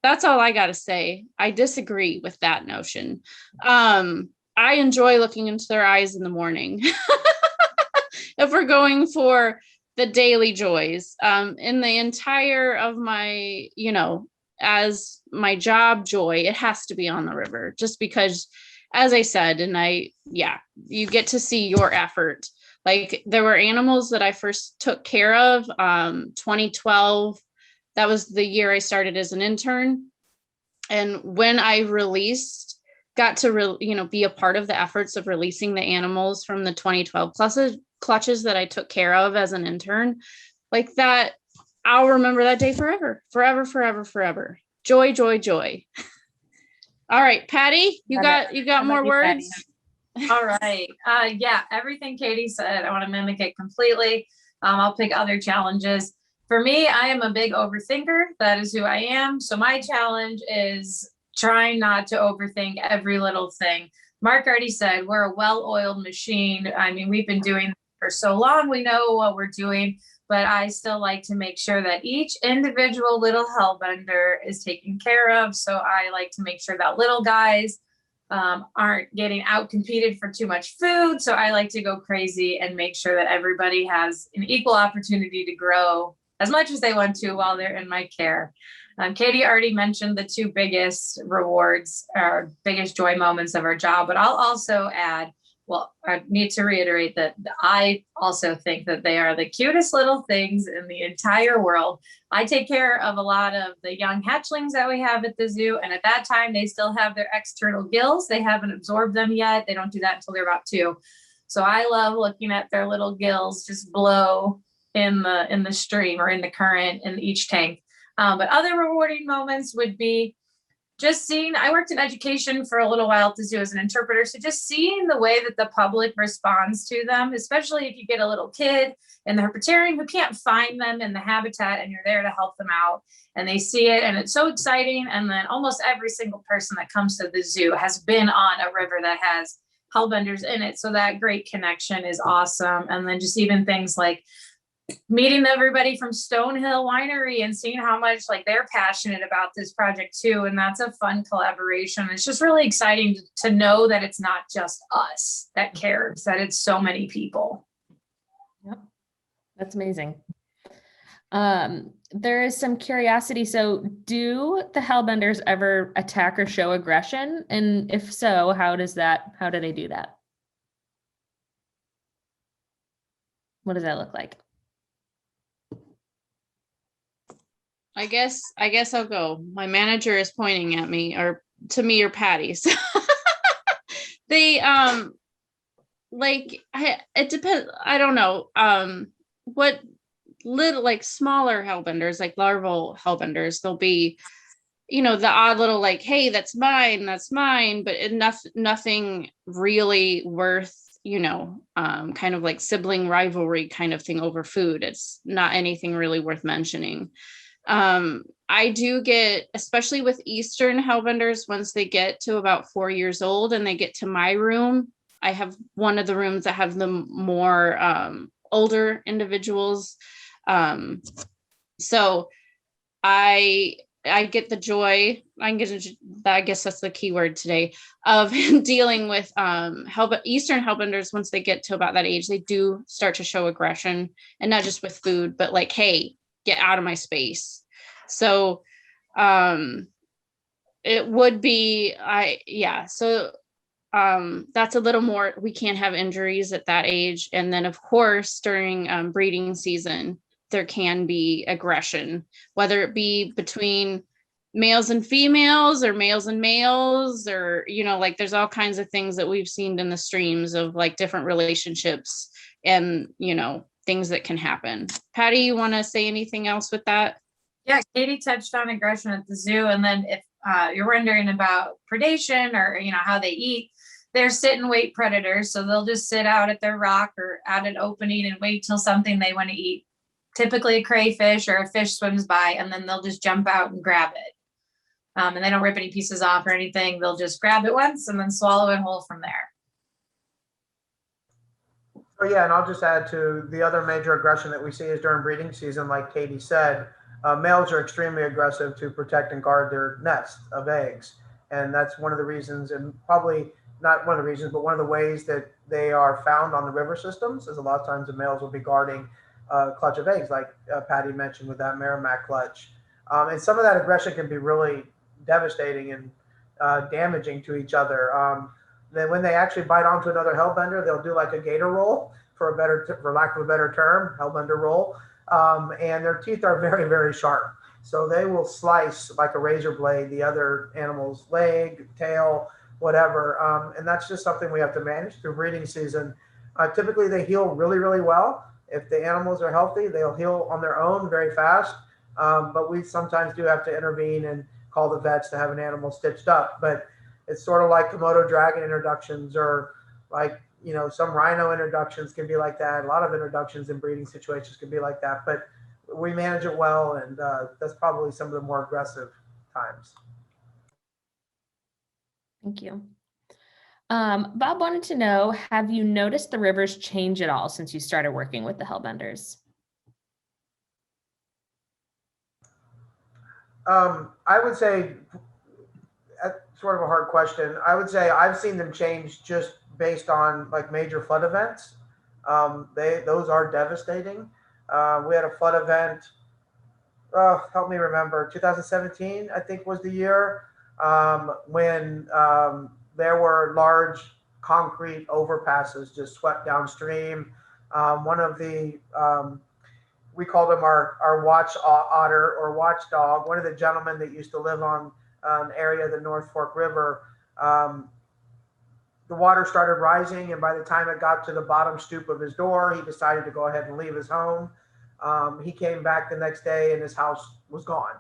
Speaker 4: that's all I got to say. I disagree with that notion. I enjoy looking into their eyes in the morning. If we're going for the daily joys, in the entire of my, you know, as my job joy, it has to be on the river, just because, as I said, and you get to see your effort. Like there were animals that I first took care of, 2012. That was the year I started as an intern. And when I got to be a part of the efforts of releasing the animals from the 2012 clutches that I took care of as an intern, like that, I'll remember that day forever, forever, forever, forever. Joy, joy, joy. All right, Patty, you got more words?
Speaker 5: All right. Yeah, everything Katie said, I want to mimic it completely. I'll pick other challenges. For me, I am a big overthinker. That is who I am. So my challenge is trying not to overthink every little thing. Mark already said we're a well-oiled machine. I mean, we've been doing for so long, we know what we're doing, but I still like to make sure that each individual little hellbender is taken care of. So I like to make sure that little guys aren't getting out competed for too much food. So I like to go crazy and make sure that everybody has an equal opportunity to grow as much as they want to while they're in my care. Katie already mentioned the two biggest rewards, or biggest joy moments of our job, but I'll also add, well, I need to reiterate that I also think that they are the cutest little things in the entire world. I take care of a lot of the young hatchlings that we have at the zoo. And at that time, they still have their external gills. They haven't absorbed them yet. They don't do that until they're about 2. So I love looking at their little gills just blow in the stream or in the current in each tank. But other rewarding moments would be just seeing, I worked in education for a little while at the zoo as an interpreter. So just seeing the way that the public responds to them, especially if you get a little kid in the herpetarium who can't find them in the habitat and you're there to help them out and they see it and it's so exciting. And then almost every single person that comes to the zoo has been on a river that has hellbenders in it. So that great connection is awesome. And then just even things like meeting everybody from Stonehill Winery and seeing how much like they're passionate about this project too. And that's a fun collaboration. It's just really exciting to know that it's not just us that cares, that it's so many people.
Speaker 1: Yep. That's amazing. There is some curiosity. So do the hellbenders ever attack or show aggression? And if so, how do they do that? What does that look like?
Speaker 4: I guess I'll go. My manager is pointing at me or to me or Patty. So They it depends. I don't know. What little like smaller hellbenders, like larval hellbenders, they'll be, the odd little like, hey, that's mine, but nothing really worth, kind of like sibling rivalry kind of thing over food. It's not anything really worth mentioning. I do get, especially with Eastern hellbenders, once they get to about 4 years old and they get to my room, I have one of the rooms that have the more older individuals. So I get the joy. I guess that's the key word today, of dealing with Eastern hellbenders. Once they get to about that age, they do start to show aggression, and not just with food, but like, hey, get out of my space. So it would be so that's a little more, we can't have injuries at that age. And then of course during breeding season there can be aggression, whether it be between males and females or males and males, or like there's all kinds of things that we've seen in the streams of like different relationships and things that can happen. Patty, you want to say anything else with that?
Speaker 5: Yeah, Katie touched on aggression at the zoo. And then if you're wondering about predation or, how they eat, they're sit and wait predators. So they'll just sit out at their rock or at an opening and wait till something they want to eat. Typically a crayfish or a fish swims by, and then they'll just jump out and grab it. And they don't rip any pieces off or anything. They'll just grab it once and then swallow it whole from there.
Speaker 2: Oh yeah, and I'll just add to the other major aggression that we see is during breeding season, like Katie said. Males are extremely aggressive to protect and guard their nest of eggs. And that's one of the reasons, and probably not one of the reasons, but one of the ways that they are found on the river systems is a lot of times the males will be guarding a clutch of eggs, like Patty mentioned with that Merrimack clutch. And some of that aggression can be really devastating and damaging to each other. Then when they actually bite onto another hellbender, they'll do like a gator roll, for lack of a better term, hellbender roll. And their teeth are very, very sharp. So they will slice like a razor blade the other animal's leg, tail, whatever. And that's just something we have to manage through breeding season. Typically, they heal really, really well. If the animals are healthy, they'll heal on their own very fast. But we sometimes do have to intervene and call the vets to have an animal stitched up. But it's sort of like Komodo dragon introductions, or like, some rhino introductions can be like that. A lot of introductions in breeding situations can be like that, but we manage it well. And that's probably some of the more aggressive times.
Speaker 1: Thank you. Bob wanted to know, have you noticed the rivers change at all since you started working with the hellbenders?
Speaker 2: I would say, sort of a hard question. I would say I've seen them change just based on like major flood events. Those are devastating. We had a flood event, help me remember, 2017, I think was the year, when there were large concrete overpasses just swept downstream. One of the, we called him our watch otter or watchdog, one of the gentlemen that used to live on an area of the North Fork River. The water started rising, and by the time it got to the bottom stoop of his door, he decided to go ahead and leave his home. He came back the next day and his house was gone.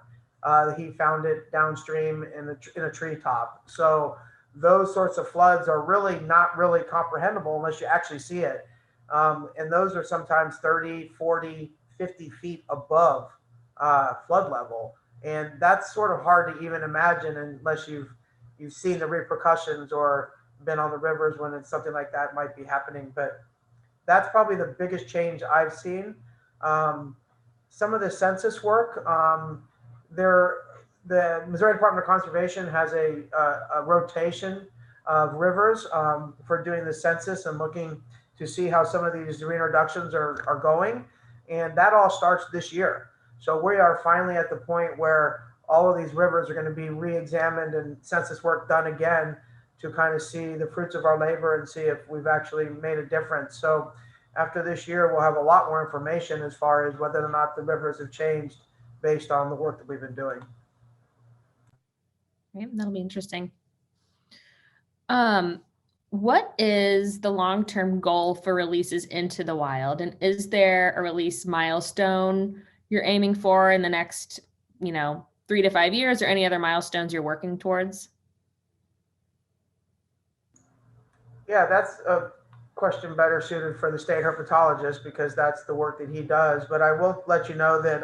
Speaker 2: He found it downstream in a treetop. So those sorts of floods are really not really comprehensible unless you actually see it. And those are sometimes 30, 40, 50 feet above flood level. And that's sort of hard to even imagine unless you've seen the repercussions or been on the rivers when it's something like that might be happening. But that's probably the biggest change I've seen. Some of the census work, the Missouri Department of Conservation has a rotation of rivers for doing the census and looking to see how some of these reintroductions are going. And that all starts this year. So we are finally at the point where all of these rivers are going to be re-examined and census work done again to kind of see the fruits of our labor and see if we've actually made a difference. So after this year, we'll have a lot more information as far as whether or not the rivers have changed based on the work that we've been doing.
Speaker 1: Yeah, that'll be interesting. what is the long-term goal for releases into the wild? And is there a release milestone you're aiming for in the next, 3 to 5 years, or any other milestones you're working towards?
Speaker 2: Yeah, that's a question better suited for the state herpetologist because that's the work that he does. But I will let you know that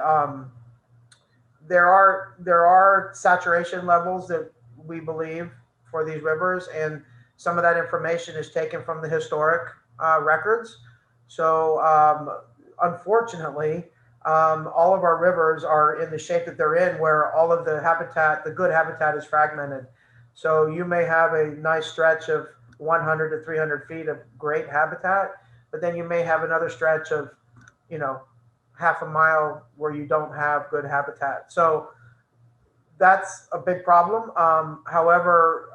Speaker 2: there are saturation levels that we believe for these rivers, and some of that information is taken from the historic records. So unfortunately, all of our rivers are in the shape that they're in, where all of the habitat, the good habitat, is fragmented. So you may have a nice stretch of 100 to 300 feet of great habitat, but then you may have another stretch of, you know, half a mile where you don't have good habitat. So that's a big problem. However,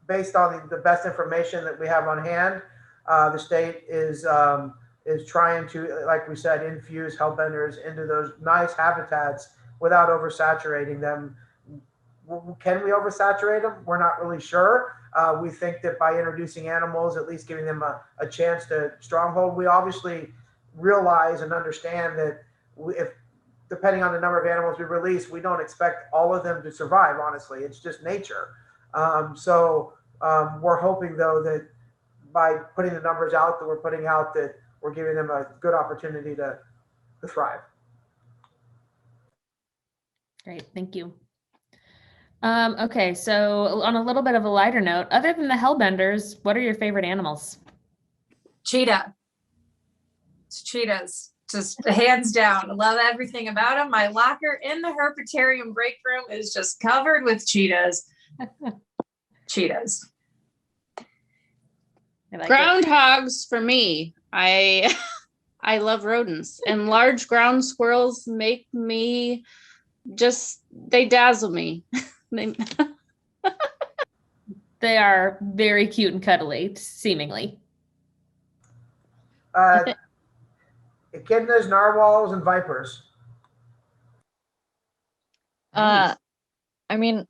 Speaker 2: based on the best information that we have on hand, the state is trying to, like we said, infuse hellbenders into those nice habitats without oversaturating them. Can we oversaturate them? We're not really sure. We think that by introducing animals, at least giving them a chance to stronghold, we obviously realize and understand that if, depending on the number of animals we release, we don't expect all of them to survive. Honestly, it's just nature. So we're hoping, though, that by putting the numbers out that we're putting out, that we're giving them a good opportunity to thrive.
Speaker 1: Great, thank you. Okay, so on a little bit of a lighter note, other than the hellbenders, what are your favorite animals?
Speaker 5: Cheetah. It's cheetahs, just hands down. I love everything about them. My locker in the herpetarium break room is just covered with cheetahs. Cheetahs.
Speaker 1: I like it.
Speaker 4: Groundhogs for me. I I love rodents, and large ground squirrels make me they dazzle me.
Speaker 1: They are very cute and cuddly, seemingly.
Speaker 2: Echidnas, narwhals, and vipers.
Speaker 3: I mean,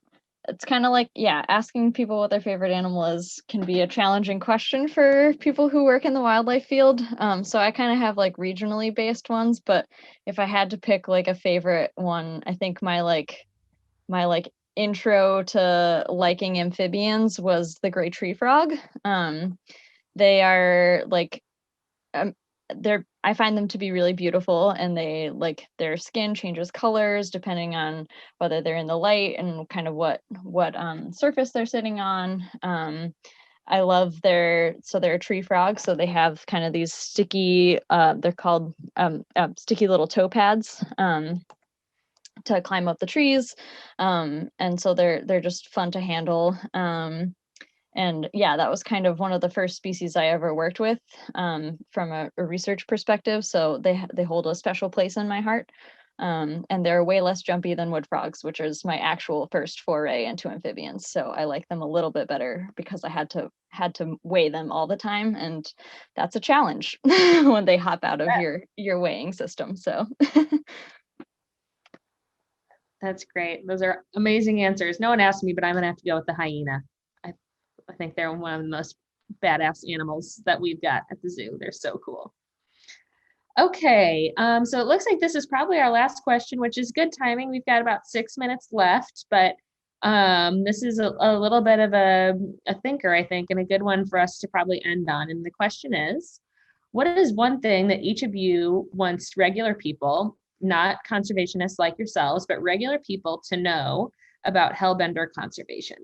Speaker 3: it's kind of like, asking people what their favorite animal is can be a challenging question for people who work in the wildlife field. So I kind of have like regionally based ones, but if I had to pick like a favorite one, I think my intro to liking amphibians was the gray tree frog. They are like, I find them to be really beautiful, and they like their skin changes colors depending on whether they're in the light and kind of what surface they're sitting on. I love they're a tree frog, so they have kind of these sticky, they're called sticky little toe pads to climb up the trees, and so they're just fun to handle. And yeah, that was kind of one of the first species I ever worked with from a research perspective. So they hold a special place in my heart. And they're way less jumpy than wood frogs, which is my actual first foray into amphibians. So I like them a little bit better because I had to weigh them all the time, and that's a challenge when they hop out of your weighing system. So
Speaker 1: That's great. Those are amazing answers. No one asked me, but I'm gonna have to go with the hyena. I think they're one of the most badass animals that we've got at the zoo. They're so cool. Okay, so it looks like this is probably our last question, which is good timing. We've got about 6 minutes left, but this is a little bit of a thinker, I think, and a good one for us to probably end on. And the question is, what is one thing that each of you wants regular people, not conservationists like yourselves, but regular people to know about hellbender conservation?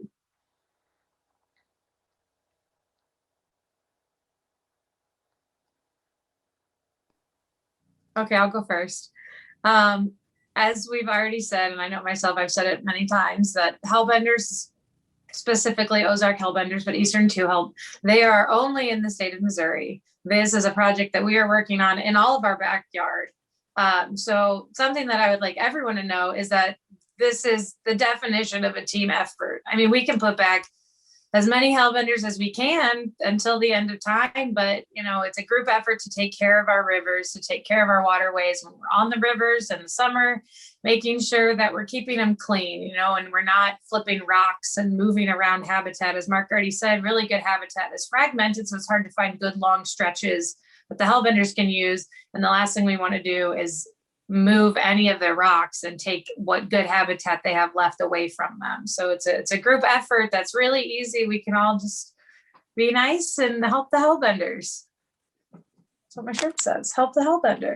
Speaker 5: Okay, I'll go first. As we've already said, and I know myself, I've said it many times, that hellbenders, specifically Ozark hellbenders, but Eastern two-hell, they are only in the state of Missouri. This is a project that we are working on in all of our backyard. So something that I would like everyone to know is that this is the definition of a team effort. I mean, we can put back as many hellbenders as we can until the end of time. But, it's a group effort to take care of our rivers, to take care of our waterways when we're on the rivers in the summer, making sure that we're keeping them clean, and we're not flipping rocks and moving around habitat. As Mark already said, really good habitat is fragmented, so it's hard to find good long stretches that the hellbenders can use. And the last thing we want to do is move any of the rocks and take what good habitat they have left away from them. So it's a group effort that's really easy. We can all just be nice and help the hellbenders. That's what my shirt says, help the hellbender.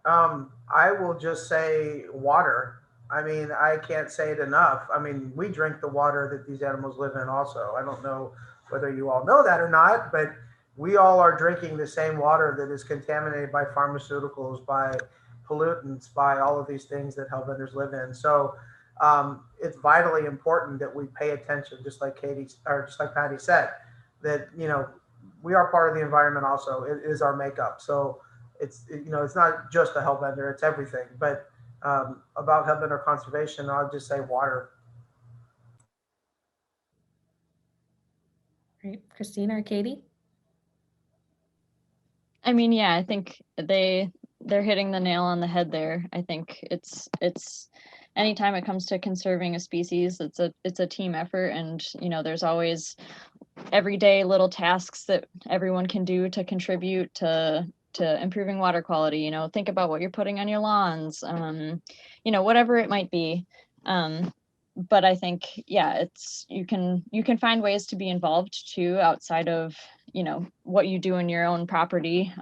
Speaker 2: I will just say water. I mean, I can't say it enough. I mean, we drink the water that these animals live in also. I don't know whether you all know that or not, but we all are drinking the same water that is contaminated by pharmaceuticals, by pollutants, by all of these things that hellbenders live in. So it's vitally important that we pay attention, just like Patty said, that, we are part of the environment also. It is our makeup. So it's not just a hellbender, it's everything. But about hellbender conservation, I'll just say water.
Speaker 1: Great. Christina or Katie?
Speaker 3: I mean, yeah, I think they're hitting the nail on the head there. I think it's anytime it comes to conserving a species, it's a team effort, and there's always everyday little tasks that everyone can do to contribute to improving water quality. Think about what you're putting on your lawns, whatever it might be. But I think, yeah, it's you can find ways to be involved too outside of what you do in your own property.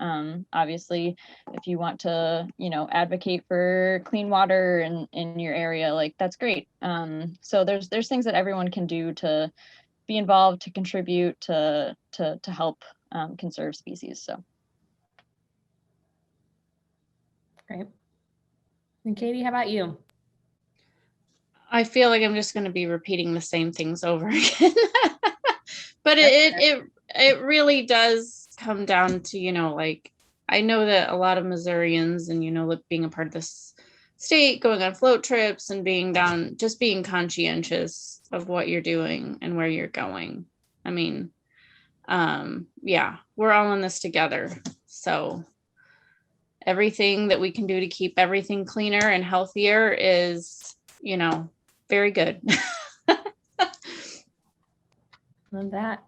Speaker 3: Obviously, if you want to advocate for clean water in your area, like, that's great. So there's things that everyone can do to be involved, to contribute, to help conserve species. So
Speaker 1: Great. And Katie, how about you?
Speaker 4: I feel like I'm just going to be repeating the same things over again. But it really does come down to, like, I know that a lot of Missourians and, being a part of this state, going on float trips and being conscientious of what you're doing and where you're going. I mean, yeah, we're all in this together. So everything that we can do to keep everything cleaner and healthier is, very good.
Speaker 1: Love that.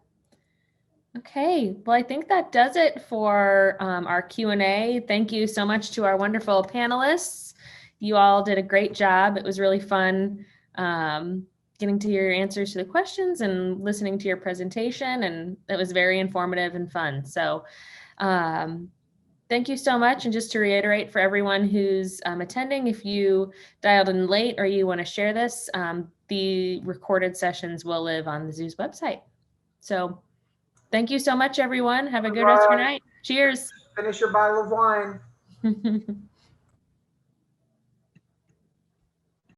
Speaker 1: Okay, well, I think that does it for our Q&A. Thank you so much to our wonderful panelists. You all did a great job. It was really fun getting to hear your answers to the questions and listening to your presentation, and it was very informative and fun. So thank you so much. And just to reiterate for everyone who's attending, if you dialed in late or you want to share this, the recorded sessions will live on the zoo's website. So thank you so much, everyone. Have a good rest of your night. Cheers.
Speaker 2: Finish your bottle of wine.